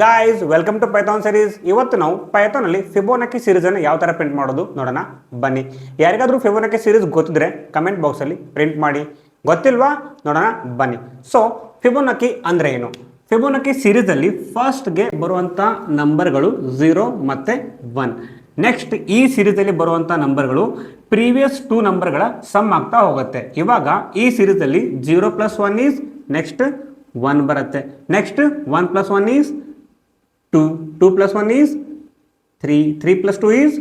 Guys welcome to Python series. ಇವತ್ತು ನಾವು ಪೈಥಾನಲ್ಲಿ ಫಿಬೋನಕಿ series ಅನ್ನು ಯಾವ ತರ ಪ್ರಿಂಟ್ ಮಾಡೋದು ನೋಡೋಣ ಬನ್ನಿ. ಯಾರಿಗಾದ್ರೂ ಫಿಬೋನಕಿ ಸೀರೀಸ್ ಗೊತ್ತಿದ್ರೆ ಕಮೆಂಟ್ ಬಾಕ್ಸ್ ಅಲ್ಲಿ ಪ್ರಿಂಟ್ ಮಾಡಿ, ಗೊತ್ತಿಲ್ವಾ ನೋಡೋಣ ಬನ್ನಿ. ಸೊ ಫಿಬೋನಕಿ ಅಂದ್ರೆ ಏನು? ಫಿಬೋನಕಿ ಸೀರೀಸ್ ಅಲ್ಲಿ ಫಸ್ಟ್ ಗೆ ಬರುವಂತ ನಂಬರ್ಗಳು 0 ಮತ್ತೆ 1. ನೆಕ್ಸ್ಟ್ ಈ ಸೀರೀಸ್ ಅಲ್ಲಿ ಬರುವಂತ ನಂಬರ್ಗಳು ಪ್ರೀವಿಯಸ್ 2 ನಂಬರ್ಗಳ ಸಮ್ ಆಗ್ತಾ ಹೋಗುತ್ತೆ. ಇವಾಗ ಈ ಸೀರೀಸ್ ಅಲ್ಲಿ 0 + 1 ಈಸ್ ನೆಕ್ಸ್ಟ್ 1 ಬರುತ್ತೆ. Next 1 + 1 is 2, 2 + 1 is 3, 3 + 2 is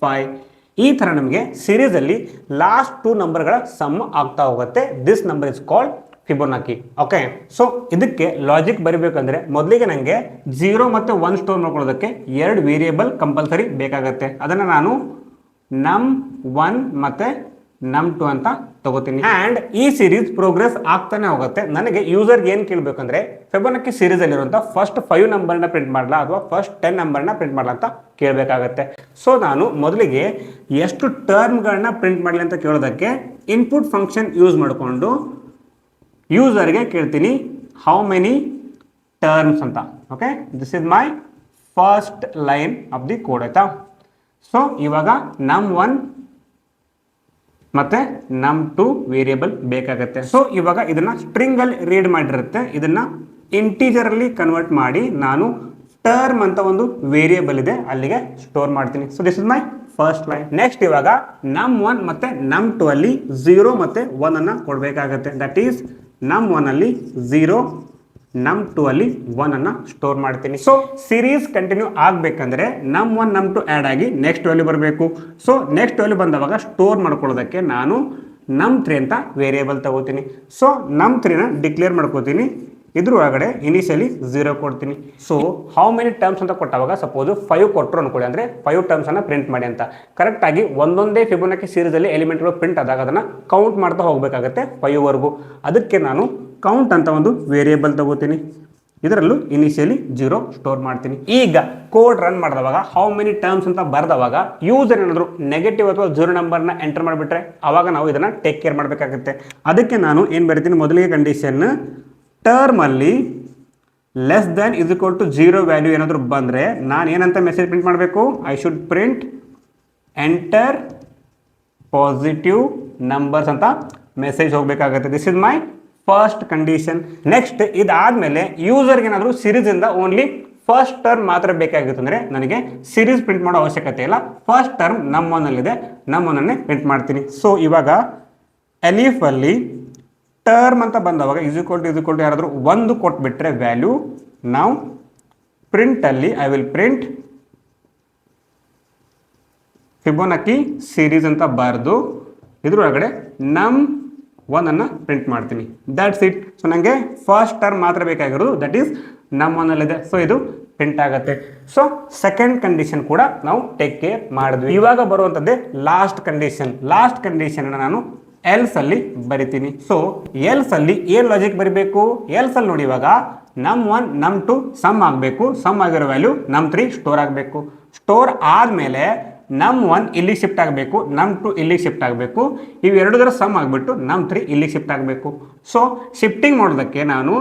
5. ಈ ತರ ನಮಗೆ ಸೀರೀಸ್ ಅಲ್ಲಿ ಲಾಸ್ಟ್ 2 ನಂಬರ್ಗಳ ಸಮ್ ಆಗ್ತಾ ಹೋಗುತ್ತೆ. This number is called Fibonacci. Okay, so ಇದಕ್ಕೆ ಲಾಜಿಕ್ ಬರಿಬೇಕಂದ್ರೆ ಮೊದಲಿಗೆ ನನಗೆ 0 ಮತ್ತು 1 ಸ್ಟೋರ್ ಮಾಡ್ಕೊಳ್ಳೋದಕ್ಕೆ 2 ವೇರಿಯೇಬಲ್ ಕಂಪಲ್ಸರಿ ಬೇಕಾಗುತ್ತೆ. ಅದನ್ನು ನಾನು num1 ಮತ್ತೆ num2 ಅಂತ ತಗೋತೀನಿ. ಆ್ಯಂಡ್ ಈ ಸೀರೀಸ್ ಪ್ರೋಗ್ರೆಸ್ ಆಗ್ತಾನೆ ಹೋಗುತ್ತೆ. ನನಗೆ ಯೂಸರ್ಗೆ ಏನು ಕೇಳಬೇಕಂದ್ರೆ ಫಿಬೋನಕಿ ಸೀರೀಸ್ ಅಲ್ಲಿರುವಂಥ ಫಸ್ಟ್ 5 ನಂಬರ್ನ ಪ್ರಿಂಟ್ ಮಾಡಲಾ ಅಥವಾ ಫಸ್ಟ್ 10 ನಂಬರ್ನ ಪ್ರಿಂಟ್ ಮಾಡಲಾ ಅಂತ ಕೇಳಬೇಕಾಗತ್ತೆ. ಸೊ ನಾನು ಮೊದಲಿಗೆ ಎಷ್ಟು ಟರ್ಮ್ಗಳನ್ನ ಪ್ರಿಂಟ್ ಮಾಡಲಿ ಅಂತ ಕೇಳೋದಕ್ಕೆ ಇನ್ಪುಟ್ ಫಂಕ್ಷನ್ ಯೂಸ್ ಮಾಡಿಕೊಂಡು ಯೂಸರ್ಗೆ ಕೇಳ್ತೀನಿ ಹೌ ಮೆನಿ ಟರ್ಮ್ಸ್ ಅಂತ. Okay, this is my first line of the code ಆಯ್ತಾ. ಸೊ ಇವಾಗ num1 ಮತ್ತೆ num2 ವೇರಿಯೇಬಲ್ ಬೇಕಾಗುತ್ತೆ. ಸೊ ಇವಾಗ ಇದನ್ನ ಸ್ಟ್ರಿಂಗ್ ಅಲ್ಲಿ ರೀಡ್ ಮಾಡಿರುತ್ತೆ, ಇದನ್ನ ಇಂಟೀಜರ್ ಅಲ್ಲಿ ಕನ್ವರ್ಟ್ ಮಾಡಿ ನಾನು ಟರ್ಮ್ ಅಂತ ಒಂದು ವೇರಿಯೇಬಲ್ ಇದೆ ಅಲ್ಲಿಗೆ ಸ್ಟೋರ್ ಮಾಡ್ತೀನಿ. So this is my first line. Next ಇವಾಗ num1 ಮತ್ತೆ num2 ಅಲ್ಲಿ 0 ಮತ್ತೆ 1 ಅನ್ನ ಕೊಡಬೇಕಾಗತ್ತೆ. ದಟ್ ಈಸ್ num1 ಅಲ್ಲಿ 0, num2 ಅಲ್ಲಿ 1 ಅನ್ನ ಸ್ಟೋರ್ ಮಾಡ್ತೀನಿ. ಸೊ ಸೀರೀಸ್ ಕಂಟಿನ್ಯೂ ಆಗ್ಬೇಕಂದ್ರೆ num1 num2 ಆ್ಯಡ್ ಆಗಿ ನೆಕ್ಸ್ಟ್ ವ್ಯಾಲ್ಯೂ ಬರಬೇಕು. ಸೊ ನೆಕ್ಸ್ಟ್ ವ್ಯಾಲ್ಯೂ ಬಂದವಾಗ ಸ್ಟೋರ್ ಮಾಡ್ಕೊಳ್ಳೋದಕ್ಕೆ ನಾನು num3 ಅಂತ ವೇರಿಯೇಬಲ್ ತಗೋತೀನಿ. ಸೊ num3 ನ ಡಿಕ್ಲೇರ್ ಮಾಡ್ಕೋತೀನಿ. ಇದ್ರ ಒಳಗಡೆ ಇನಿಷಿಯಲಿ 0 ಕೊಡ್ತೀನಿ. ಸೊ ಹೌ ಮೆನಿ ಟರ್ಮ್ಸ್ ಅಂತ ಕೊಟ್ಟಾಗ ಸಪೋಸ್ 5 ಕೊಟ್ಟರು ಅನ್ಕೊಳ್ಳಿ, ಅಂದ್ರೆ 5 ಟರ್ಮ್ಸ್ ಅನ್ನ ಪ್ರಿಂಟ್ ಮಾಡಿ ಅಂತ ಕರೆಕ್ಟ್ ಆಗಿ ಒಂದೊಂದೇ ಫಿಬೋನಕಿ ಸೀರೀಸ್ ಅಲ್ಲಿ ಎಲಿಮೆಂಟ್ಗಳು ಪ್ರಿಂಟ್ ಆದಾಗ ಅದನ್ನ ಕೌಂಟ್ ಮಾಡ್ತಾ ಹೋಗಬೇಕಾಗುತ್ತೆ 5 ವರೆಗೂ. ಅದಕ್ಕೆ ನಾನು ಕೌಂಟ್ ಅಂತ ಒಂದು ವೇರಿಯೇಬಲ್ ತಗೋತೀನಿ, ಇದರಲ್ಲೂ ಇನಿಷಿಯಲಿ 0 ಸ್ಟೋರ್ ಮಾಡ್ತೀನಿ. ಈಗ ಕೋಡ್ ರನ್ ಮಾಡಿದವಾಗ ಹೌ ಮೆನಿ ಟರ್ಮ್ಸ್ ಅಂತ ಬರೆದವಾಗ ಯೂಸರ್ ಏನಾದರೂ ನೆಗೆಟಿವ್ ಅಥವಾ 0 ನಂಬರ್ನ ಎಂಟರ್ ಮಾಡಿಬಿಟ್ರೆ ಅವಾಗ ನಾವು ಇದನ್ನ ಟೇಕ್ ಕೇರ್ ಮಾಡಬೇಕಾಗುತ್ತೆ. ಅದಕ್ಕೆ ನಾನು ಏನು ಬರಿತೀನಿ, ಮೊದಲಿಗೆ ಕಂಡೀಷನ್ ಟರ್ಮ್ ಅಲ್ಲಿ less than is equal to 0 value ಏನಾದರೂ ಬಂದರೆ ನಾನು ಏನಂತ ಮೆಸೇಜ್ ಪ್ರಿಂಟ್ ಮಾಡಬೇಕು, I should print enter positive numbers ಅಂತ ಮೆಸೇಜ್ ಹೋಗಬೇಕಾಗುತ್ತೆ. This is my first condition. Next ಇದಾದ್ಮೇಲೆ ಯೂಸರ್ಗೆ ಏನಾದರೂ ಸೀರೀಸಿಂದ ಓನ್ಲಿ ಫಸ್ಟ್ ಟರ್ಮ್ ಮಾತ್ರ ಬೇಕಾಗಿತ್ತು ಅಂದರೆ ನನಗೆ ಸೀರೀಸ್ ಪ್ರಿಂಟ್ ಮಾಡೋ ಅವಶ್ಯಕತೆ ಇಲ್ಲ. ಫಸ್ಟ್ ಟರ್ಮ್ num1 ಅಲ್ಲಿದೆ, num1 ಅನ್ನೇ ಪ್ರಿಂಟ್ ಮಾಡ್ತೀನಿ. ಸೊ ಇವಾಗ ಎಲಿಫ್ ಅಲ್ಲಿ ಟರ್ಮ್ ಅಂತ ಬಂದವಾಗ ಇಸ್ ಈಕ್ವಲ್ ಟು ಯಾರಾದರೂ 1 ಕೊಟ್ಬಿಟ್ರೆ ವ್ಯಾಲ್ಯೂ, ನಾವು ಪ್ರಿಂಟ್ ಅಲ್ಲಿ ಐ ವಿಲ್ ಪ್ರಿಂಟ್ ಫಿಬೋನಕಿ ಸೀರೀಸ್ ಅಂತ ಬರೆದು ಇದ್ರೊಳಗಡೆ num1 ಅನ್ನ ಪ್ರಿಂಟ್ ಮಾಡ್ತೀನಿ. That's it. ಸೊ ನನಗೆ ಫಸ್ಟ್ ಟರ್ಮ್ ಮಾತ್ರ ಬೇಕಾಗಿರೋದು, ದಟ್ ಈಸ್ num1 ಅಲ್ಲಿದೆ. ಸೊ ಇದು ಪ್ರಿಂಟ್ ಆಗುತ್ತೆ. ಸೊ ಸೆಕೆಂಡ್ ಕಂಡೀಷನ್ ಕೂಡ ನಾವು ಟೇಕ್ ಕೇರ್ ಮಾಡಿದ್ವಿ. ಇವಾಗ ಬರುವಂಥದ್ದೇ ಲಾಸ್ಟ್ ಕಂಡೀಷನ್. ಲಾಸ್ಟ್ ಕಂಡೀಷನ್ ನಾನು ಎಲ್ಸ್ ಅಲ್ಲಿ ಬರಿತೀನಿ. ಸೊ ಎಲ್ಸ್ ಅಲ್ಲಿ ಏನ್ ಲಾಜಿಕ್ ಬರಿಬೇಕು, ಎಲ್ಸ್ ಅಲ್ಲಿ ನೋಡಿ ಇವಾಗ num1 num2 ಸಮ್ ಆಗಬೇಕು, ಸಮ್ ಆಗಿರೋ ವ್ಯಾಲ್ಯೂ num3 ಸ್ಟೋರ್ ಆಗಬೇಕು. ಸ್ಟೋರ್ ಆದಮೇಲೆ num1 ಇಲ್ಲಿ ಶಿಫ್ಟ್ ಆಗಬೇಕು, num2 ಇಲ್ಲಿ ಶಿಫ್ಟ್ ಆಗಬೇಕು, ಇವೆರಡರ ಸಮ್ ಆಗಿಬಿಟ್ಟು num3 ಇಲ್ಲಿ ಶಿಫ್ಟ್ ಆಗಬೇಕು. ಸೊ ಶಿಫ್ಟಿಂಗ್ ಮಾಡೋದಕ್ಕೆ ನಾನು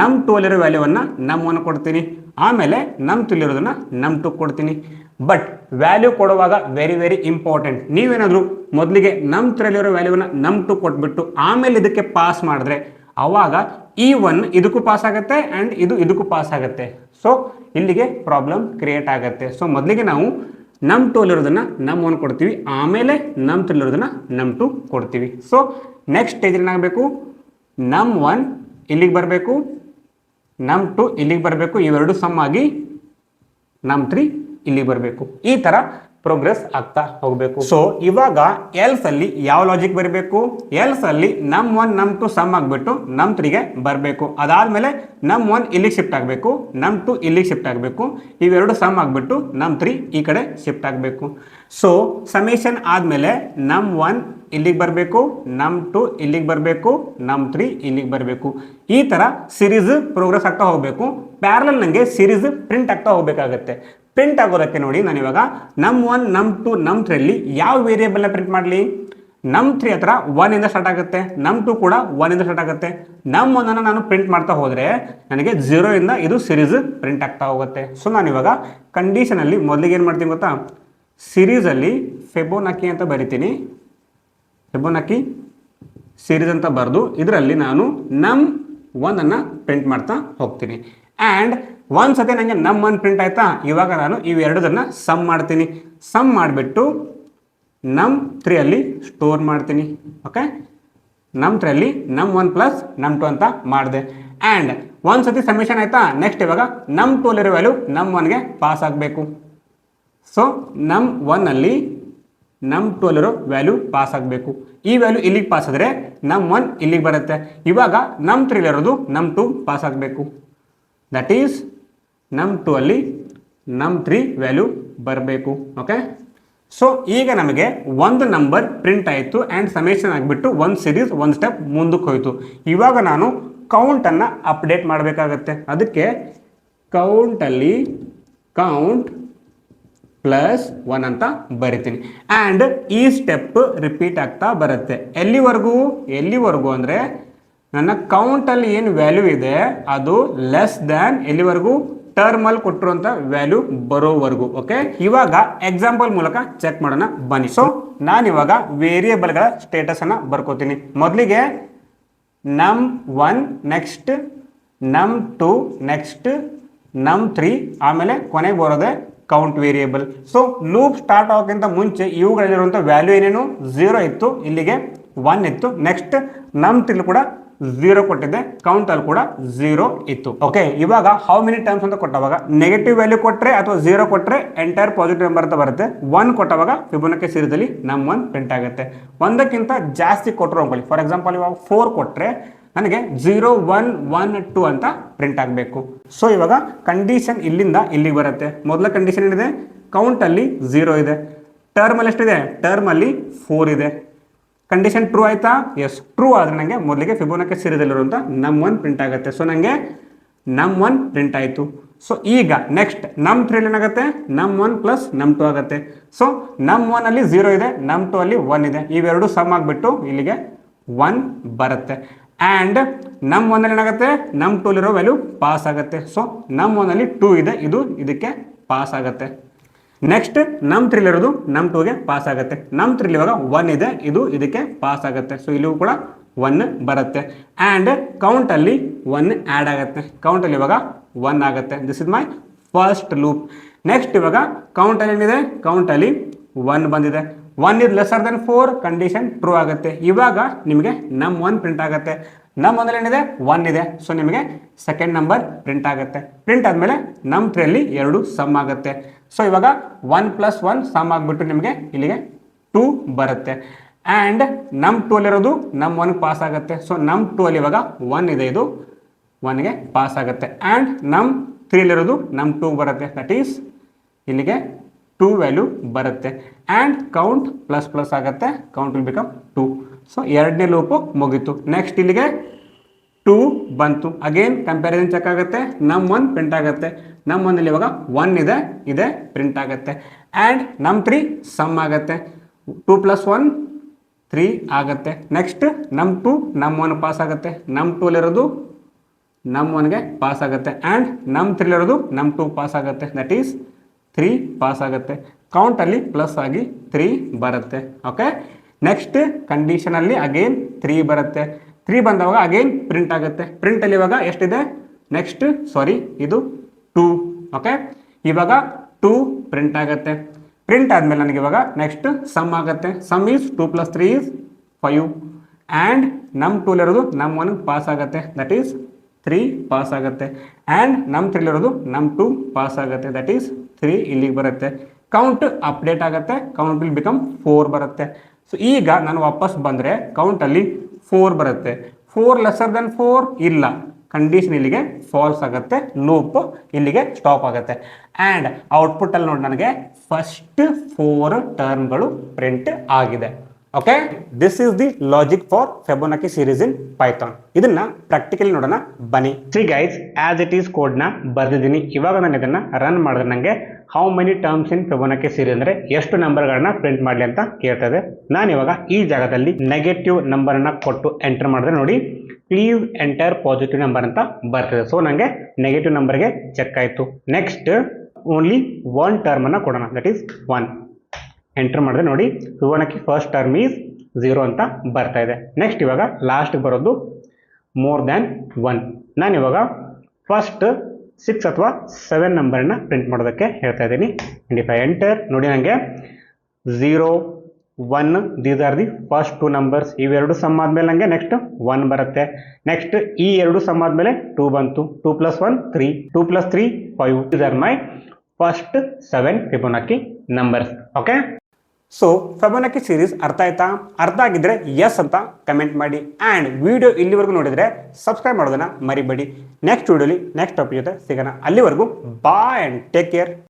num2 ಅಲ್ಲಿರೋ ವ್ಯಾಲ್ಯೂವನ್ನು num1 ಕೊಡ್ತೀನಿ, ಆಮೇಲೆ num3 ಇರೋದನ್ನ num2 ಕೊಡ್ತೀನಿ. ಬಟ್ ವ್ಯಾಲ್ಯೂ ಕೊಡುವಾಗ ವೆರಿ ವೆರಿ ಇಂಪಾರ್ಟೆಂಟ್, ನೀವೇನಾದರೂ ಮೊದಲಿಗೆ num3 ಅಲ್ಲಿರೋ ವ್ಯಾಲ್ಯೂವನ್ನು num2 ಕೊಟ್ಬಿಟ್ಟು ಆಮೇಲೆ ಇದಕ್ಕೆ ಪಾಸ್ ಮಾಡಿದ್ರೆ ಅವಾಗ ಈ 1 ಇದಕ್ಕೂ ಪಾಸ್ ಆಗುತ್ತೆ ಆ್ಯಂಡ್ ಇದು ಇದಕ್ಕೂ ಪಾಸ್ ಆಗುತ್ತೆ. ಸೊ ಇಲ್ಲಿಗೆ ಪ್ರಾಬ್ಲಮ್ ಕ್ರಿಯೇಟ್ ಆಗುತ್ತೆ. ಸೊ ಮೊದಲಿಗೆ ನಾವು num2 ಅಲ್ಲಿರೋದನ್ನ num1 ಕೊಡ್ತೀವಿ, ಆಮೇಲೆ num3 ಅಲ್ಲಿರೋದನ್ನ num2 ಕೊಡ್ತೀವಿ. ಸೊ ನೆಕ್ಸ್ಟ್ ಸ್ಟೇಜ್ ಏನಾಗಬೇಕು, num1 ಇಲ್ಲಿಗೆ ಬರಬೇಕು, num2 ಇಲ್ಲಿಗೆ ಬರಬೇಕು, ಇವೆರಡು ಸಮ್ ಆಗಿ num3 ಇಲ್ಲಿಗೆ ಬರಬೇಕು. ಈ ಥರ ಪ್ರೋಗ್ರೆಸ್ ಆಗ್ತಾ ಹೋಗಬೇಕು. ಸೊ ಇವಾಗ ಎಲ್ಸ್ ಅಲ್ಲಿ ಯಾವ ಲಾಜಿಕ್ ಬರಬೇಕು, ಎಲ್ಸ್ ಅಲ್ಲಿ num1 num2 ಸಮ್ ಆಗಿಬಿಟ್ಟು num3ಗೆ ಬರಬೇಕು. ಅದಾದಮೇಲೆ num1 ಇಲ್ಲಿಗೆ ಶಿಫ್ಟ್ ಆಗಬೇಕು, num2 ಇಲ್ಲಿಗೆ ಶಿಫ್ಟ್ ಆಗಬೇಕು, ಇವೆರಡು ಸಮ್ ಆಗಿಬಿಟ್ಟು num3 ಈ ಕಡೆ ಶಿಫ್ಟ್ ಆಗಬೇಕು. ಸೊ ಸಮೇಷನ್ ಆದಮೇಲೆ num1 ಇಲ್ಲಿಗೆ ಬರಬೇಕು, num2 ಇಲ್ಲಿಗೆ ಬರಬೇಕು, num3 ಇಲ್ಲಿಗೆ ಬರಬೇಕು. ಈ ಥರ ಸೀರೀಸ್ ಪ್ರೋಗ್ರೆಸ್ ಆಗ್ತಾ ಹೋಗಬೇಕು. ಪ್ಯಾರಲಲ್ ನನಗೆ ಸೀರೀಸ್ ಪ್ರಿಂಟ್ ಆಗ್ತಾ ಹೋಗಬೇಕಾಗತ್ತೆ. ಪ್ರಿಂಟ್ ಆಗೋದಕ್ಕೆ ನೋಡಿ ನಾನು ಇವಾಗ num1 num2 num3 ಅಲ್ಲಿ ಯಾವ ವೇರಿಯೇಬಲ್ನ ಪ್ರಿಂಟ್ ಮಾಡಲಿ, ನಮ್ 3 ಹತ್ರ 1 ಇಂದ ಸ್ಟಾರ್ಟ್ ಆಗುತ್ತೆ, ನಮ್ 2 ಕೂಡ 1 ಇಂದ ಸ್ಟಾರ್ಟ್ ಆಗುತ್ತೆ. ನಮ್ 1 ಅನ್ನು ನಾನು ಪ್ರಿಂಟ್ ಮಾಡ್ತಾ ಹೋದರೆ ನನಗೆ 0 ಇಂದ ಇದು ಸಿರೀಸ್ ಪ್ರಿಂಟ್ ಆಗ್ತಾ ಹೋಗುತ್ತೆ. ಸೊ ನಾನು ಇವಾಗ ಕಂಡೀಷನಲ್ಲಿ ಮೊದಲಿಗೆ ಏನು ಮಾಡ್ತೀನಿ ಗೊತ್ತಾ, ಸಿರೀಸಲ್ಲಿ ಫೆಬೋನಕಿ ಅಂತ ಬರಿತೀನಿ. ಫೆಬೋನಕಿ ಸೀರೀಸ್ ಅಂತ ಬರೆದು ಇದರಲ್ಲಿ ನಾನು num1 ಅನ್ನು ಪ್ರಿಂಟ್ ಮಾಡ್ತಾ ಹೋಗ್ತೀನಿ. ಆ್ಯಂಡ್ ಒಂದು ಸತಿ ನನಗೆ num1 ಪ್ರಿಂಟ್ ಆಯ್ತಾ, ಇವಾಗ ನಾನು ಇವೆರಡನ್ನ ಸಮ್ ಮಾಡ್ತೀನಿ. ಸಮ್ ಮಾಡಿಬಿಟ್ಟು num3 ಅಲ್ಲಿ ಸ್ಟೋರ್ ಮಾಡ್ತೀನಿ. ಓಕೆ, num3 ಅಲ್ಲಿ num1 ಪ್ಲಸ್ num2 ಅಂತ ಮಾಡಿದೆ. ಆ್ಯಂಡ್ ಒಂದು ಸತಿ ಸಬ್ಮಿಷನ್ ಆಯ್ತಾ, ನೆಕ್ಸ್ಟ್ ಇವಾಗ num2 ಅಲ್ಲಿರೋ ವ್ಯಾಲ್ಯೂ num1ಗೆ ಪಾಸ್ ಆಗಬೇಕು. ಸೊ num1 ಅಲ್ಲಿ num2 ಅಲ್ಲಿರೋ ವ್ಯಾಲ್ಯೂ ಪಾಸ್ ಆಗಬೇಕು. ಈ ವ್ಯಾಲ್ಯೂ ಇಲ್ಲಿಗೆ ಪಾಸ್ ಆದರೆ num1 ಇಲ್ಲಿಗೆ ಬರುತ್ತೆ. ಇವಾಗ num3 ಅಲ್ಲಿರೋದು num2 ಪಾಸ್ ಆಗಬೇಕು. ದಟ್ ಈಸ್ num2 ಅಲ್ಲಿ num3 ವ್ಯಾಲ್ಯೂ ಬರಬೇಕು. ಓಕೆ, ಸೊ ಈಗ ನಮಗೆ ಒಂದು ನಂಬರ್ ಪ್ರಿಂಟ್ ಆಯಿತು ಆ್ಯಂಡ್ ಸಮೇಷನ್ ಆಗಿಬಿಟ್ಟು ಒಂದು ಸಿರೀಸ್ ಒಂದು ಸ್ಟೆಪ್ ಮುಂದಕ್ಕೆ ಹೋಯಿತು. ಇವಾಗ ನಾನು ಕೌಂಟನ್ನು ಅಪ್ಡೇಟ್ ಮಾಡಬೇಕಾಗತ್ತೆ. ಅದಕ್ಕೆ ಕೌಂಟಲ್ಲಿ ಕೌಂಟ್ +1 ಅಂತ ಬರಿತೀನಿ. ಆ್ಯಂಡ್ ಈ ಸ್ಟೆಪ್ ರಿಪೀಟ್ ಆಗ್ತಾ ಬರುತ್ತೆ. ಎಲ್ಲಿವರೆಗೂ ಅಂದರೆ ನನ್ನ ಕೌಂಟಲ್ಲಿ ಏನು ವ್ಯಾಲ್ಯೂ ಇದೆ ಅದು ಲೆಸ್ ದ್ಯಾನ್ ಎಲ್ಲಿವರೆಗೂ ಟರ್ಮಲ್ಲಿ ಕೊಟ್ಟಿರುವಂಥ ವ್ಯಾಲ್ಯೂ ಬರೋವರೆಗೂ. ಓಕೆ, ಇವಾಗ ಎಕ್ಸಾಂಪಲ್ ಮೂಲಕ ಚೆಕ್ ಮಾಡೋಣ ಬನ್ನಿ. ಸೊ ನಾನಿವಾಗ ವೇರಿಯೇಬಲ್ಗಳ ಸ್ಟೇಟಸನ್ನು ಬರ್ಕೋತೀನಿ. ಮೊದಲಿಗೆ num1 next num2 next num3 ಆಮೇಲೆ ಕೊನೆಗೆ ಬರೋದೆ count variable. So loop start ಆಗೋಕ್ಕಿಂತ ಮುಂಚೆ ಇವುಗಳಲ್ಲಿರುವಂಥ ವ್ಯಾಲ್ಯೂ ಏನೇನು 0 ಇತ್ತು, ಇಲ್ಲಿಗೆ 1 ಇತ್ತು. ನೆಕ್ಸ್ಟ್ num3 ಕೂಡ 0 ಕೊಟ್ಟಿದ್ದೆ, ಕೌಂಟಲ್ಲಿ ಕೂಡ 0 ಇತ್ತು. ಓಕೆ, ಇವಾಗ ಹೌ ಮೆನಿ ಟೈಮ್ಸ್ ಅಂತ ಕೊಟ್ಟವಾಗ ನೆಗೆಟಿವ್ ವ್ಯಾಲ್ಯೂ ಕೊಟ್ಟರೆ ಅಥವಾ 0 ಕೊಟ್ಟರೆ ಎಂಟೈರ್ ಪಾಸಿಟಿವ್ ನಂಬರ್ ಅಂತ ಬರುತ್ತೆ. 1 ಕೊಟ್ಟವಾಗ ಫಿಬೋನಕಿ ಸೀರೀಸಲ್ಲಿ num1 ಪ್ರಿಂಟ್ ಆಗುತ್ತೆ. ಒಂದಕ್ಕಿಂತ ಜಾಸ್ತಿ ಕೊಟ್ಟರು ಅಂಕೊಳ್ಳಿ, ಫಾರ್ ಎಕ್ಸಾಂಪಲ್ ಇವಾಗ 4 ಕೊಟ್ಟರೆ ನನಗೆ 0 1 1 2 ಅಂತ ಪ್ರಿಂಟ್ ಆಗಬೇಕು. ಸೊ ಇವಾಗ ಕಂಡೀಷನ್ ಇಲ್ಲಿಂದ ಇಲ್ಲಿಗೆ ಬರುತ್ತೆ. ಮೊದಲ ಕಂಡೀಷನ್ ಏನಿದೆ, ಕೌಂಟಲ್ಲಿ 0 ಇದೆ, ಟರ್ಮಲ್ಲಿ ಎಷ್ಟಿದೆ, ಟರ್ಮಲ್ಲಿ 4 ಇದೆ. ಕಂಡೀಷನ್ ಟ್ರೂ ಆಯ್ತಾ? ಎಸ್, ಟ್ರೂ ಆದರೆ ನನಗೆ ಮೊದಲಿಗೆ ಫಿಬೋನಕಿ ಸೀರೀಸಲ್ಲಿರುವಂಥ num1 ಪ್ರಿಂಟ್ ಆಗುತ್ತೆ. ಸೊ ನನಗೆ num1 ಪ್ರಿಂಟ್ ಆಯಿತು. ಸೊ ಈಗ ನೆಕ್ಸ್ಟ್ num3 ಏನಾಗುತ್ತೆ, num1 ಪ್ಲಸ್ num2 ಆಗುತ್ತೆ. ಸೊ num1 ಅಲ್ಲಿ 0 ಇದೆ, num2 ಅಲ್ಲಿ 1 ಇದೆ. ಇವೆರಡು ಸಮ್ ಆಗಿಬಿಟ್ಟು ಇಲ್ಲಿಗೆ 1 ಬರುತ್ತೆ. ಆ್ಯಂಡ್ num1 ಅಲ್ಲಿ ಏನಾಗುತ್ತೆ, num2 ಅಲ್ಲಿರೋ ವ್ಯಾಲ್ಯೂ ಪಾಸ್ ಆಗುತ್ತೆ. ಸೊ num1 ಅಲ್ಲಿ 2 ಇದೆ, ಇದು ಇದಕ್ಕೆ ಪಾಸ್ ಆಗುತ್ತೆ. ನೆಕ್ಸ್ಟ್ num3 ಅಲ್ಲಿರೋದು num2ಗೆ ಪಾಸ್ ಆಗುತ್ತೆ. num3 ಇವಾಗ 1 ಇದೆ, ಇದು ಇದಕ್ಕೆ ಪಾಸ್ ಆಗುತ್ತೆ. ಸೊ ಇಲ್ಲಿಯೂ ಕೂಡ 1 ಬರುತ್ತೆ. ಆ್ಯಂಡ್ ಕೌಂಟಲ್ಲಿ 1 ಆ್ಯಡ್ ಆಗುತ್ತೆ. ಕೌಂಟಲ್ಲಿ ಇವಾಗ 1 ಆಗುತ್ತೆ. This is my first loop. Next ಇವಾಗ ಕೌಂಟಲ್ಲಿ ಏನಿದೆ, ಕೌಂಟಲ್ಲಿ 1 ಬಂದಿದೆ. 1 is lesser then 4, condition true ಆಗುತ್ತೆ. ಇವಾಗ ನಿಮಗೆ num1 ಪ್ರಿಂಟ್ ಆಗುತ್ತೆ. num1 ಅಲ್ಲಿ ಏನಿದೆ, 1 ಇದೆ. ಸೊ ನಿಮಗೆ ಸೆಕೆಂಡ್ ನಂಬರ್ ಪ್ರಿಂಟ್ ಆಗುತ್ತೆ. ಪ್ರಿಂಟ್ ಆದಮೇಲೆ num3 ಅಲ್ಲಿ 2 ಸಮ್ ಆಗುತ್ತೆ. ಸೊ ಇವಾಗ 1 + 1 ಸಮ್ ಆಗಿಬಿಟ್ಟು ನಿಮಗೆ ಇಲ್ಲಿಗೆ 2 ಬರುತ್ತೆ. ಆ್ಯಂಡ್ num2 ಅಲ್ಲಿರೋದು num1 ಪಾಸ್ ಆಗುತ್ತೆ. ಸೊ num2 ಅಲ್ಲಿ ಇವಾಗ 1 ಇದೆ, ಇದು 1ಗೆ ಪಾಸ್ ಆಗುತ್ತೆ. ಆ್ಯಂಡ್ num3 ಅಲ್ಲಿರೋದು num2 ಬರುತ್ತೆ. ದಟ್ ಈಸ್ ಇಲ್ಲಿಗೆ 2 ವ್ಯಾಲ್ಯೂ ಬರುತ್ತೆ. ಆ್ಯಂಡ್ ಕೌಂಟ್ ++ ಆಗುತ್ತೆ, ಕೌಂಟ್ ವಿಲ್ ಬಿಕಮ್ 2. ಸೊ ಎರಡನೇ ಲೂಪು ಮುಗೀತು. ನೆಕ್ಸ್ಟ್ ಇಲ್ಲಿಗೆ 2 ಬಂತು. ಅಗೇನ್ ಕಂಪ್ಯಾರಿಸನ್ ಚೆಕ್ ಆಗುತ್ತೆ, num1 ಪ್ರಿಂಟ್ ಆಗುತ್ತೆ. num1 ಅಲ್ಲಿ ಇವಾಗ 1 ಇದೆ, ಇದೆ ಪ್ರಿಂಟ್ ಆಗುತ್ತೆ. ಆ್ಯಂಡ್ num3 ಸಮ್ ಆಗುತ್ತೆ. 2 + 1 3 ಆಗುತ್ತೆ. ನೆಕ್ಸ್ಟ್ num2 num1 ಪಾಸ್ ಆಗುತ್ತೆ. num2 ಅಲ್ಲಿರೋದು num1ಗೆ ಪಾಸ್ ಆಗುತ್ತೆ. ಆ್ಯಂಡ್ num3 ಅಲ್ಲಿರೋದು num2 ಪಾಸ್ ಆಗುತ್ತೆ. ದಟ್ ಈಸ್ 3 ಪಾಸ್ ಆಗುತ್ತೆ. ಕೌಂಟಲ್ಲಿ ಪ್ಲಸ್ ಆಗಿ 3 ಬರುತ್ತೆ. ಓಕೆ, ನೆಕ್ಸ್ಟ್ ಕಂಡೀಷನಲ್ಲಿ ಅಗೇನ್ 3 ಬರುತ್ತೆ. 3 ಬಂದವಾಗ ಅಗೇನ್ ಪ್ರಿಂಟ್ ಆಗುತ್ತೆ. ಪ್ರಿಂಟಲ್ಲಿ ಇವಾಗ ಎಷ್ಟಿದೆ, ನೆಕ್ಸ್ಟ್ ಇದು 2. ಓಕೆ, ಇವಾಗ 2 ಪ್ರಿಂಟ್ ಆಗುತ್ತೆ. ಪ್ರಿಂಟ್ ಆದಮೇಲೆ ನನಗೆ ಇವಾಗ ನೆಕ್ಸ್ಟ್ ಸಮ್ ಆಗುತ್ತೆ. Some is 2 + 3 is 5. And num2 ಅಲ್ಲಿರೋದು num1 pass ಆಗುತ್ತೆ. ದಟ್ ಈಸ್ 3 ಪಾಸ್ ಆಗುತ್ತೆ. ಆ್ಯಂಡ್ num3 ಅಲ್ಲಿರೋದು num2 ಪಾಸ್ ಆಗುತ್ತೆ. ದಟ್ ಈಸ್ 3 ಇಲ್ಲಿಗೆ ಬರುತ್ತೆ. ಕೌಂಟ್ ಅಪ್ಡೇಟ್ ಆಗುತ್ತೆ. ಕೌಂಟ್ ವಿಲ್ ಬಿಕಮ್ 4 ಬರುತ್ತೆ. ಸೊ ಈಗ ನಾನು ವಾಪಸ್ ಬಂದರೆ ಕೌಂಟಲ್ಲಿ 4 ಬರುತ್ತೆ. 4 ಲೆಸರ್ ದೆನ್ 4 ಇಲ್ಲ, ಕಂಡೀಷನ್ ಇಲ್ಲಿಗೆ ಫಾಲ್ಸ್ ಆಗುತ್ತೆ. ಲೂಪ್ ಇಲ್ಲಿಗೆ ಸ್ಟಾಪ್ ಆಗುತ್ತೆ. ಆ್ಯಂಡ್ ಔಟ್ಪುಟ್ಟಲ್ಲಿ ನೋಡಿ ನನಗೆ ಫಸ್ಟ್ 4 ಟರ್ಮ್ಗಳು ಪ್ರಿಂಟ್ ಆಗಿದೆ. Okay, this is the logic for Fibonacci series in Python. ಇದನ್ನ ಪ್ರಾಕ್ಟಿಕಲಿ ನೋಡೋಣ ಬನ್ನಿ. See guys, as it is code ನ ಬರ್ದಿದ್ದೀನಿ. ಇವಾಗ ನಾನು ಇದನ್ನ ರನ್ ಮಾಡಿದ್ರೆ ನನಗೆ how many terms in Fibonacci series ಅಂದ್ರೆ ಎಷ್ಟು ನಂಬರ್ಗಳನ್ನ ಪ್ರಿಂಟ್ ಮಾಡಲಿ ಅಂತ ಕೇಳ್ತದೆ. ನಾನು ಇವಾಗ ಈ ಜಾಗದಲ್ಲಿ ನೆಗೆಟಿವ್ ನಂಬರ್ ಅನ್ನ ಕೊಟ್ಟು ಎಂಟರ್ ಮಾಡಿದ್ರೆ ನೋಡಿ, ಪ್ಲೀಸ್ ಎಂಟರ್ ಪಾಸಿಟಿವ್ ನಂಬರ್ ಅಂತ ಬರ್ತದೆ. ಸೊ ನನಗೆ ನೆಗೆಟಿವ್ ನಂಬರ್ಗೆ ಚೆಕ್ ಆಯಿತು. ನೆಕ್ಸ್ಟ್ ಓನ್ಲಿ ಒನ್ ಟರ್ಮ್ ಅನ್ನ ಕೊಡೋಣ, ದಟ್ ಈಸ್ 1. ಎಂಟರ್ ಮಾಡಿದ್ರೆ ನೋಡಿ, ಫಿಬೋನಕಿ ಫಸ್ಟ್ ಟರ್ಮ್ ಈಸ್ 0 ಅಂತ ಬರ್ತಾ ಇದೆ. ನೆಕ್ಸ್ಟ್ ಇವಾಗ ಲಾಸ್ಟ್ ಬರೋದು ಮೋರ್ ದ್ಯಾನ್ 1. ನಾನು ಇವಾಗ ಫಸ್ಟ್ 6 ಅಥವಾ 7 ನಂಬರ್ನ ಪ್ರಿಂಟ್ ಮಾಡೋದಕ್ಕೆ ಹೇಳ್ತಾ ಇದ್ದೀನಿ. ಆ್ಯಂಡ್ ಇಫ್ ಐ ಎಂಟರ್ ನೋಡಿ, ನನಗೆ 0, 1 these are the first 2 numbers. ಇವೆರಡು ಸಮ್ ಆದಮೇಲೆ ನನಗೆ ನೆಕ್ಸ್ಟ್ 1 ಬರುತ್ತೆ. ನೆಕ್ಸ್ಟ್ ಈ ಎರಡು ಸಮ್ ಆದಮೇಲೆ 2 ಬಂತು. 2 + 1 3, 2 + 3 5. These are my first 7 Fibonacci numbers. Okay, so Fibonacci series ಅರ್ಥ ಆಯ್ತಾ? ಅರ್ಥ ಆಗಿದ್ರೆ ಎಸ್ ಅಂತ ಕಮೆಂಟ್ ಮಾಡಿ. ಆ್ಯಂಡ್ ವಿಡಿಯೋ ಇಲ್ಲಿವರೆಗೂ ನೋಡಿದರೆ ಸಬ್ಸ್ಕ್ರೈಬ್ ಮಾಡೋದನ್ನ ಮರಿಬೇಡಿ. ನೆಕ್ಸ್ಟ್ ವಿಡಿಯೋಲಿ ನೆಕ್ಸ್ಟ್ ಟಾಪಿಕ್ ಜೊತೆ ಸಿಗೋಣ. ಅಲ್ಲಿವರೆಗೂ ಬಾಯ್ ಆ್ಯಂಡ್ ಟೇಕ್ ಕೇರ್.